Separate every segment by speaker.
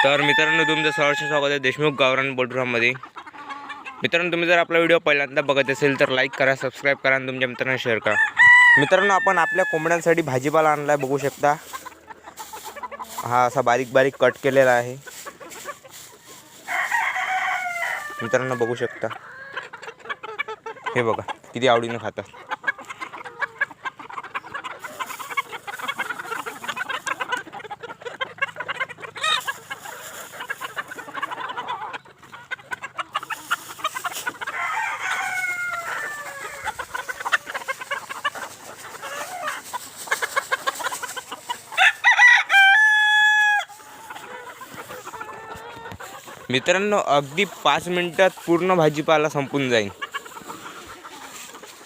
Speaker 1: तर मित्रांनो, तुमचं सहर्ष स्वागत आहे देशमुख गावरान पोल्ट्री फार्ममध्ये. मित्रांनो, तुम्ही जर आपला व्हिडिओ पहिल्यांदा बघत असेल तर लाईक करा, सबस्क्राईब करा आणि तुमच्या मित्रांना शेअर करा. मित्रांनो, आपण आपल्या कोंबड्यांसाठी भाजीपाला आणला आहे, बघू शकता. हा असा बारीक बारीक कट केलेला आहे. मित्रांनो बघू शकता, हे बघा किती आवडीने खातात. मित्रांनो, अगदी 5 मिनिटात पूर्ण भाजीपाला संपून जाईल.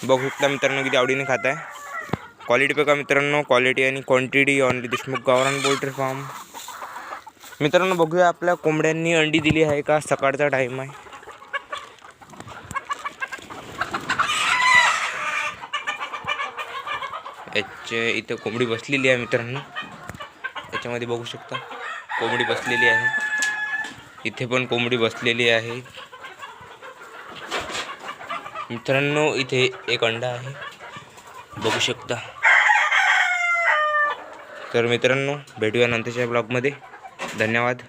Speaker 1: बघू शकता मित्रांनो किती आवडीने खात आहे. क्वालिटी बघा मित्रांनो, क्वालिटी आणि क्वांटिटी ऑनली देशमुख गावरान पोल्ट्री फार्म. मित्रांनो बघूया आपल्या कोंबड्यांनी अंडी दिली आहे का. सकाळचा टाईम आहे. याचे इथं कोंबडी बसलेली आहे मित्रांनो. याच्यामध्ये बघू शकता कोंबडी बसलेली आहे. इथे पण कोंबडी बसलेली आहे मित्रांनो. इथे एक अंडा आहे, बघू शकता. तर मित्रांनो, भेटूया नंतरच्या ब्लॉगमध्ये. धन्यवाद.